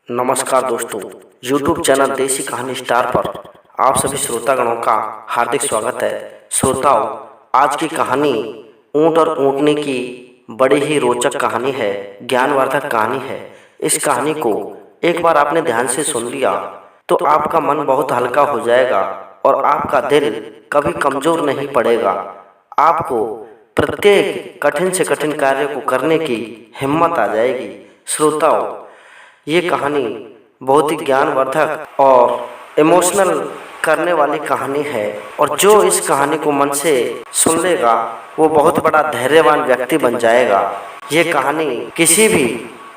नमस्कार दोस्तों, YouTube channel देसी कहानी स्टार पर आप सभी श्रोतागणों का हार्दिक स्वागत है। श्रोताओं, आज की कहानी ऊंट और ऊंटनी की बड़ी ही रोचक कहानी है, ज्ञानवर्धक कहानी है। इस कहानी को एक बार आपने ध्यान से सुन लिया तो आपका मन बहुत हल्का हो जाएगा और आपका दिल कभी कमजोर नहीं पड़ेगा। आपको प्रत्येक कठिन से कठिन कार्य को करने की हिम्मत आ जाएगी। श्रोताओं, ये कहानी बहुत ही ज्ञानवर्धक और इमोशनल करने वाली कहानी है और जो इस कहानी को मन से सुन लेगा वो बहुत बड़ा धैर्यवान व्यक्ति बन जाएगा। ये कहानी किसी भी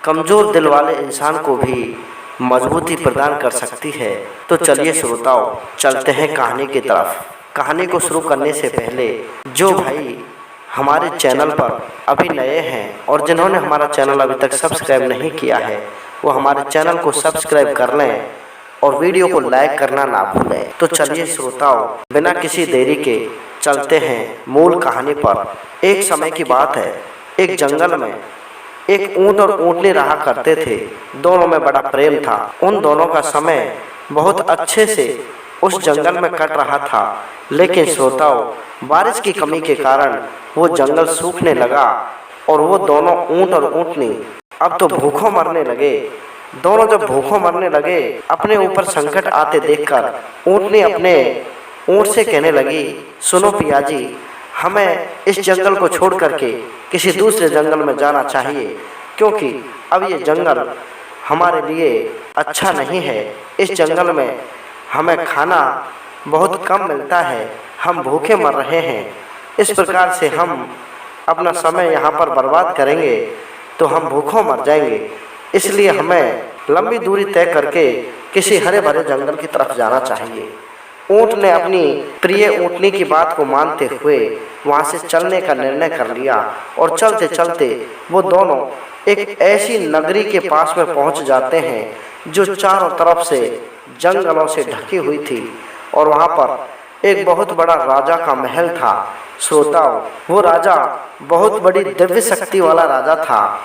कमजोर दिल वाले इंसान को भी मजबूती प्रदान कर सकती है। तो चलिए श्रोताओं, चलते हैं कहानी की तरफ। कहानी को शुरू करने से पहले जो भाई हमारे चैनल पर अभी नए हैं और जिन्होंने हमारा चैनल अभी तक सब्सक्राइब नहीं किया है वो हमारे चैनल को सब्सक्राइब कर लें और वीडियो को लाइक करना ना भूलें। तो चलिए श्रोताओं, बिना किसी देरी के चलते हैं मूल कहानी पर। एक समय की बात है, एक जंगल में एक ऊंट और ऊंटनी रहा करते थे। दोनों में बड़ा प्रेम था। उन दोनों का समय बहुत अच्छे से उस जंगल में कट रहा था, लेकिन श्रोताओं, बारिश की कमी के कारण वो जंगल सूखने लगा और वो दोनों ऊंट और ऊंटनी अब तो भूखों मरने लगे। दोनों जब भूखों मरने लगे, अपने ऊपर संकट आते देखकर ऊंटनी अपने ऊंट से कहने लगी, सुनो पिया जी, हमें इस जंगल को छोड़ करके किसी दूसरे जंगल में जाना चाहिए, क्योंकि अब ये जंगल हमारे लिए अच्छा नहीं है। इस जंगल में हमें खाना बहुत कम मिलता है, हम भूखे मर रहे हैं। इस प्रकार से हम अपना समय यहाँ पर बर्बाद करेंगे तो हम भूखों मर जाएंगे। इसलिए हमें लंबी दूरी तय करके किसी हरे भरे जंगल की तरफ जाना चाहिए। ऊंट ने अपनी प्रिय ऊंटनी की बात को मानते हुए वहाँ से चलने का निर्णय कर लिया और चलते चलते वो दोनों एक ऐसी नगरी के पास में पहुँच जाते हैं जो चारों तरफ से जंगलों से ढकी हुई थी और वहाँ पर एक बहुत बड़ा राजा का महल था। श्रोताओं, वो राजा बहुत बड़ी दिव्य शक्ति वाला राजा था।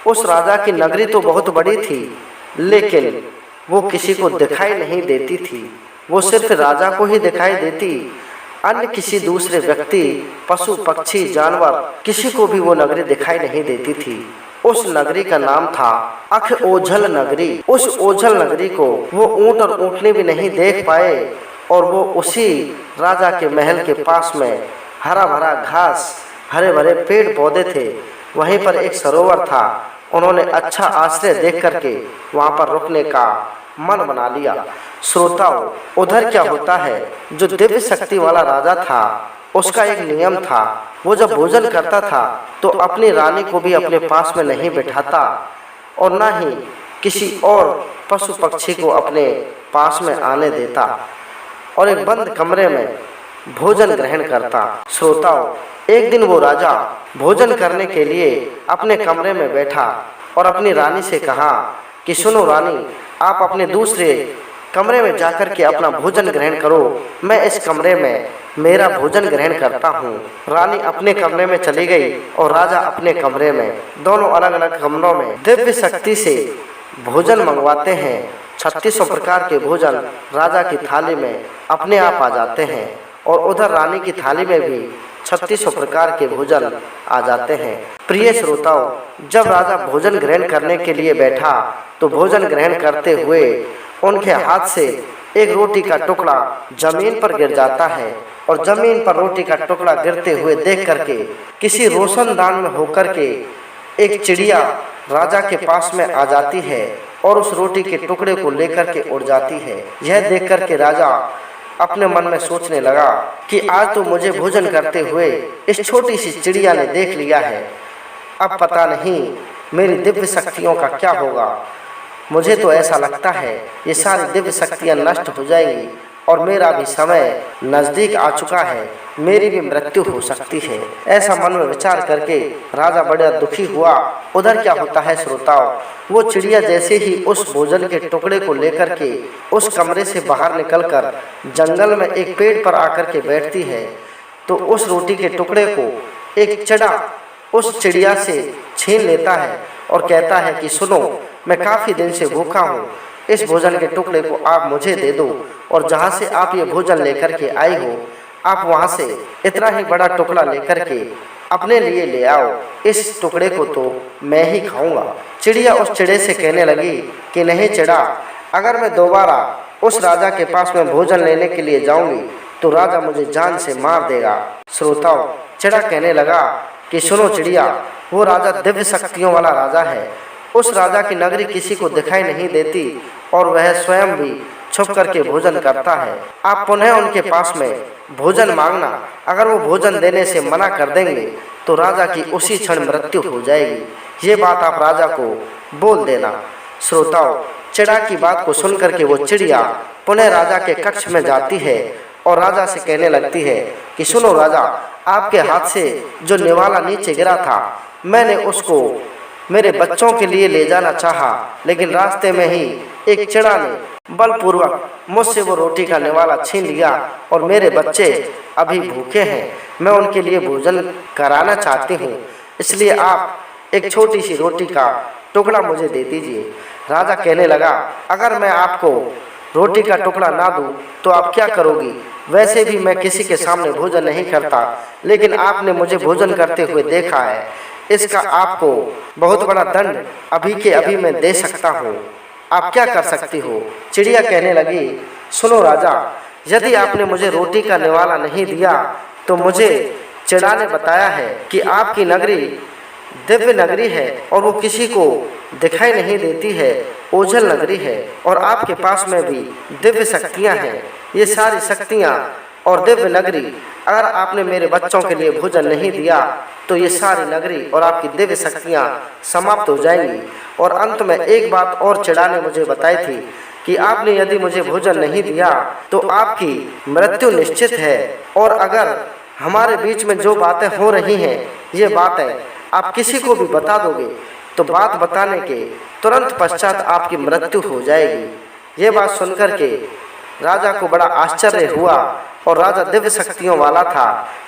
उस राजा की नगरी तो बहुत बड़ी थी, लेकिन वो किसी को दिखाई नहीं देती थी। वो सिर्फ राजा को ही दिखाई देती, अन्य किसी दूसरे व्यक्ति, पशु पक्षी, जानवर, किसी को भी वो नगरी दिखाई नहीं देती थी। उस नगरी का नाम था अख ओझल नगरी। उस ओझल नगरी को वो ऊंट और ऊंटनी भी नहीं देख पाए और वो उसी राजा के महल के पास में हरा भरा घास, हरे भरे पेड़ पौधे थे। वहीं पर एक सरोवर था। उन्होंने अच्छा आश्रय देख करके वहाँ पर रुकने का मन बना लिया। श्रोताओं, उधर क्या होता है, जो दिव्य शक्ति वाला राजा था उसका एक नियम था। वो जब भोजन करता था तो अपनी रानी को भी अपने पास में नहीं बिठाता और ना ही किसी और पशु पक्षी को अपने पास में आने देता और एक बंद कमरे में भोजन ग्रहण करता। श्रोताओं, एक दिन वो राजा भोजन करने के लिए अपने कमरे में बैठा और अपनी रानी से कहा कि सुनो रानी, आप अपने दूसरे कमरे में जाकर के अपना भोजन ग्रहण करो, मैं इस कमरे में मेरा भोजन ग्रहण करता हूँ। रानी अपने कमरे में चली गई और राजा अपने कमरे में। दोनों अलग अलग कमरों में दिव्य शक्ति से भोजन मंगवाते हैं। 3600 प्रकार के भोजन राजा की थाली में अपने आप आ जाते हैं और उधर रानी की थाली में भी 3600 प्रकार के भोजन आ जाते हैं। प्रिय श्रोताओं, जब राजा भोजन ग्रहण करने के लिए बैठा तो भोजन ग्रहण करते हुए उनके हाथ से एक रोटी का टुकड़ा जमीन पर गिर जाता है और जमीन पर रोटी का टुकड़ा गिरते हुए देख करके किसी रोशनदान में होकर के एक चिड़िया राजा के पास में आ जाती है और उस रोटी के टुकड़े को लेकर के उड़ जाती है। यह देख करके राजा अपने मन में सोचने लगा कि आज तो मुझे भोजन करते हुए इस छोटी सी चिड़िया ने देख लिया है। अब पता नहीं मेरी दिव्य शक्तियों का क्या होगा। मुझे तो ऐसा लगता है ये सारी दिव्य शक्तियाँ नष्ट हो जाएंगी और मेरा भी समय नज़दीक आ चुका है, मेरी भी मृत्यु हो सकती है। ऐसा मन में विचार करके राजा बड़ा दुखी हुआ। उधर क्या होता है श्रोताओं, वो चिड़िया जैसे ही उस भोजन के टुकड़े को लेकर के उस कमरे से बाहर निकलकर जंगल में एक पेड़ पर आकर के बैठती है तो उस रोटी के टुकड़े को एक चिड़ा उस चिड़िया से छीन लेता है और कहता है कि सुनो, मैं काफ़ी दिन से भूखा हूँ। इस भोजन के टुकड़े को आप मुझे दे दो और जहाँ से आप ये भोजन लेकर के आई हो, आप वहाँ से इतना ही बड़ा टुकड़ा लेकर के अपने लिए ले आओ। इस टुकड़े को तो मैं ही खाऊंगा। चिड़िया उस चिड़े से कहने लगी कि नहीं चिड़ा, अगर मैं दोबारा उस राजा के पास में भोजन लेने के लिए जाऊंगी तो राजा मुझे जान से मार देगा। श्रोताओं, चिड़ा कहने लगा कि सुनो चिड़िया, वो राजा दिव्य शक्तियों वाला राजा है। उस राजा की नगरी किसी को दिखाई नहीं देती और वह स्वयं भी छुप करके भोजन करता है। आप पुनः उनके पास में भोजन मांगना, अगर वो भोजन देने से मना कर देंगे तो राजा की उसी क्षण मृत्यु हो जाएगी। ये बात आप राजा को बोल देना। श्रोताओं, चिड़ा की बात को सुनकर के वो चिड़िया पुनः राजा के कक्ष में जाती है और राजा से कहने लगती है कि सुनो राजा, आपके हाथ से जो निवाला नीचे गिरा था, मैंने उसको मेरे बच्चों के लिए ले जाना चाहा, लेकिन रास्ते में ही एक चिड़ा ने बलपूर्वक मुझसे वो रोटी का निवाला छीन लिया और मेरे बच्चे अभी भूखे हैं। मैं उनके लिए भोजन कराना चाहती हूँ, इसलिए आप एक छोटी सी रोटी का टुकड़ा मुझे दे दीजिए। राजा कहने लगा, अगर मैं आपको रोटी का टुकड़ा ना दूं तो आप क्या करोगी? वैसे भी मैं किसी के सामने भोजन नहीं करता, लेकिन आपने मुझे भोजन करते हुए देखा है, इसका आपको बहुत बड़ा दंड अभी के अभी मैं दे सकता हूँ। आप क्या कर सकती हो? चिड़िया कहने लगी, सुनो राजा, यदि आपने मुझे रोटी का निवाला नहीं दिया तो मुझे चिड़ा ने बताया है कि आपकी नगरी दिव्य नगरी है और वो किसी को दिखाई नहीं देती है, ओझल नगरी है और आपके पास में भी दिव्य शक्तियाँ हैं। ये सारी शक्तियाँ और दिव्य नगरी, अगर आपने मेरे बच्चों के लिए भोजन नहीं दिया तो ये सारी नगरी और आपकी दिव्य शक्तियाँ समाप्त हो जाएंगी। और अंत में एक बात और चिड़ा ने मुझे बताई थी कि आपने यदि मुझे भोजन नहीं दिया तो आपकी मृत्यु निश्चित है। और अगर हमारे बीच में जो बातें हो रही हैं, ये बातें आप किसी को भी बता दोगे तो बात बताने के तुरंत पश्चात आपकी मृत्यु हो जाएगी। ये बात सुनकर के राजा को बड़ा आश्चर्य हुआ और राजा दिव्य शक्तियों वाला था।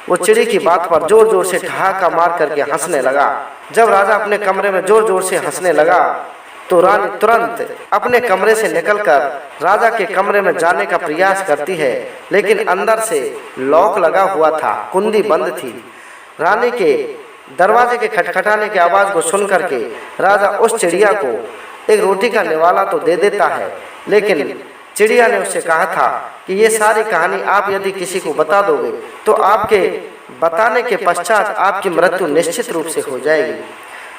वो चिड़ी की बात पर जोर जोर से ठहाका मार करके हंसने लगा। जब राजा अपने कमरे में जोर जोर से हंसने लगा तो रानी तुरंत अपने कमरे से निकलकर राजा के कमरे में जाने का प्रयास करती है, लेकिन अंदर से लॉक लगा हुआ था, कुंडी बंद थी। रानी के दरवाजे के खटखटाने की आवाज़ को सुन करके राजा उस चिड़िया को एक रोटी का निवाला तो दे देता है, लेकिन चिड़िया ने उससे कहा था कि ये सारी कहानी आप यदि किसी को बता दोगे तो आपके बताने के पश्चात आपकी मृत्यु निश्चित रूप से हो जाएगी।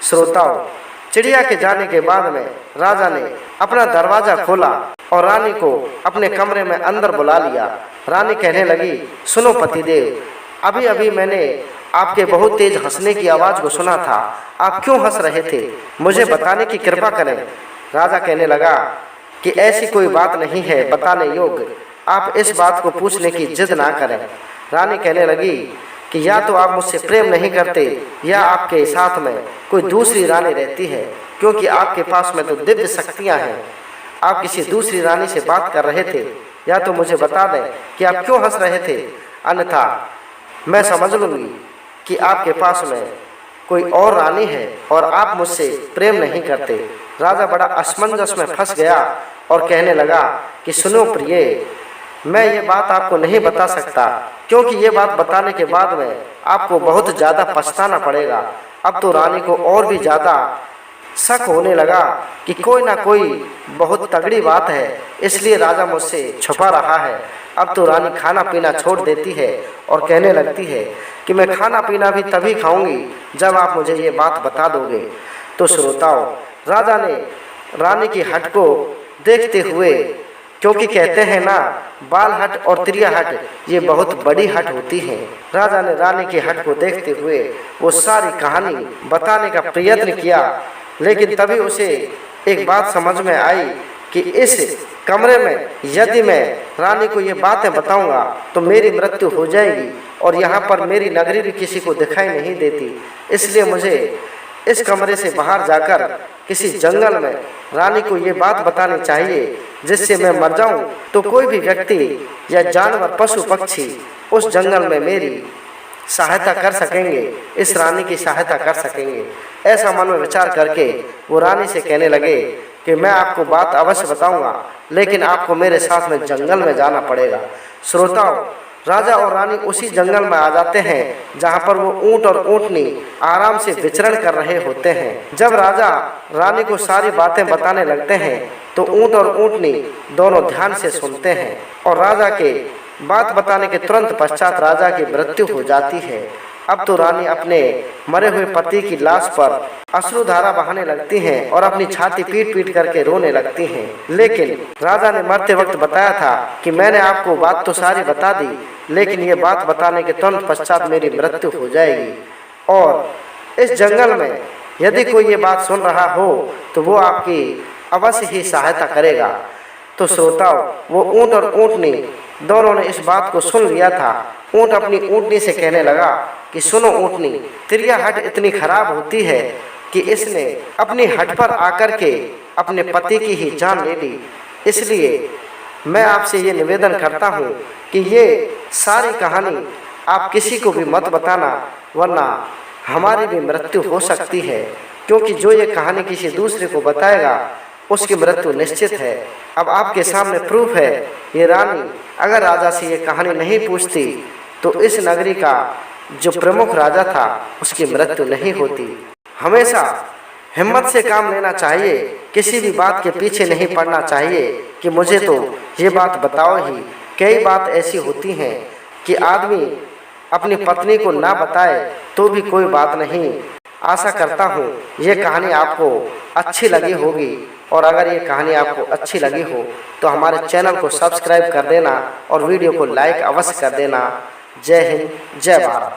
श्रोताओं, चिड़िया के जाने के बाद में राजा ने अपना दरवाजा खोला और रानी को अपने कमरे में अंदर बुला लिया। रानी कहने लगी, सुनो पतिदेव, अभी अभी मैंने आपके बहुत तेज हंसने की आवाज़ को सुना था, आप क्यों हंस रहे थे? मुझे बताने की कृपा करें। राजा कहने लगा कि ऐसी कोई बात नहीं है बताने योग्य, आप इस बात को पूछने की जिद ना करें। रानी कहने लगी कि या तो आप मुझसे प्रेम नहीं करते या आपके साथ में कोई दूसरी रानी रहती है, क्योंकि आपके पास में तो दिव्य शक्तियाँ हैं। आप किसी दूसरी रानी से बात कर रहे थे, या तो मुझे बता दें कि आप क्यों हंस रहे थे, अन्यथा मैं समझ लूँगी कि आपके पास में कोई और रानी है और आप मुझसे प्रेम नहीं करते। राजा बड़ा असमंजस में फंस गया और कहने लगा कि सुनो प्रिय, मैं ये बात आपको नहीं बता सकता, क्योंकि ये बात बताने के बाद में आपको बहुत ज़्यादा पछताना पड़ेगा। अब तो रानी को और भी ज़्यादा शक होने लगा कि कोई ना कोई बहुत तगड़ी बात है, इसलिए राजा मुझसे छुपा रहा है। अब तो रानी खाना पीना छोड़ देती है और कहने लगती है कि मैं खाना पीना भी तभी खाऊंगी जब आप मुझे ये बात बता दोगे। तो श्रोताओं, राजा ने रानी की हट को देखते हुए, क्योंकि कहते हैं ना, बाल हट और त्रिया हट ये बहुत बड़ी हट होती है, राजा ने रानी की हट को देखते हुए वो सारी कहानी बताने का प्रयत्न किया। लेकिन तभी उसे एक बात समझ में आई कि इस कमरे में यदि मैं रानी को ये बातें बताऊंगा तो मेरी मृत्यु हो जाएगी और यहाँ पर मेरी नगरी भी किसी को दिखाई नहीं देती। इसलिए मुझे इस कमरे से बाहर जाकर किसी जंगल में रानी को ये बात बतानी चाहिए, जिससे मैं मर जाऊं तो कोई भी व्यक्ति या जानवर, पशु पक्षी उस जंगल में मेरी सहायता कर सकेंगे, इस रानी की सहायता कर सकेंगे। ऐसा मन में विचार करके वो रानी से कहने लगे कि मैं आपको बात अवश्य बताऊंगा, लेकिन आपको मेरे साथ में जंगल में जाना पड़ेगा। श्रोताओं, राजा और रानी उसी जंगल में आ जाते हैं जहां पर वो ऊंट और ऊंटनी आराम से विचरण कर रहे होते हैं। जब राजा रानी को सारी बातें बताने लगते हैं तो ऊंट और ऊंटनी दोनों ध्यान से सुनते हैं और राजा के बात बताने के तुरंत पश्चात राजा की मृत्यु हो जाती है। अब तो रानी अपने मरे हुए पति की लाश पर अश्रुधारा बहाने लगती हैं और अपनी छाती पीट पीट करके रोने लगती हैं। लेकिन राजा ने मरते वक्त बताया था कि मैंने आपको बात तो सारी बता दी, लेकिन ये बात बताने के तुरंत पश्चात मेरी मृत्यु हो जाएगी और इस जंगल में यदि कोई ये बात सुन रहा हो तो वो आपकी अवश्य ही सहायता करेगा। तो श्रोताओं, वो ऊंट और ऊंटनी दोनों ने इस बात को सुन लिया था। ऊंट अपनी ऊंटनी से कहने लगा कि सुनो ऊंटनी, तेरी हट इतनी खराब होती है कि इसने अपनी हट पर आकर के अपने पति की ही जान ले ली। इसलिए मैं आपसे ये निवेदन करता हूँ कि ये सारी कहानी आप किसी को भी मत बताना, वरना हमारी भी मृत्यु हो सकती है, क्योंकि जो ये कहानी किसी दूसरे को बताएगा उसकी मृत्यु निश्चित है। अब आपके सामने प्रूफ है, ये रानी अगर राजा से ये कहानी नहीं पूछती तो इस नगरी का जो प्रमुख राजा था उसकी मृत्यु नहीं होती। हमेशा हिम्मत से काम लेना चाहिए, किसी भी बात के पीछे नहीं पड़ना चाहिए कि मुझे तो ये बात बताओ ही। कई बात ऐसी होती हैं कि आदमी अपनी पत्नी को ना बताए तो भी कोई बात नहीं। आशा करता हूँ ये कहानी आपको अच्छी लगी होगी, और अगर ये कहानी आपको अच्छी लगी हो तो हमारे चैनल को सब्सक्राइब कर देना और वीडियो को लाइक अवश्य कर देना। जय हिंद, जय भारत।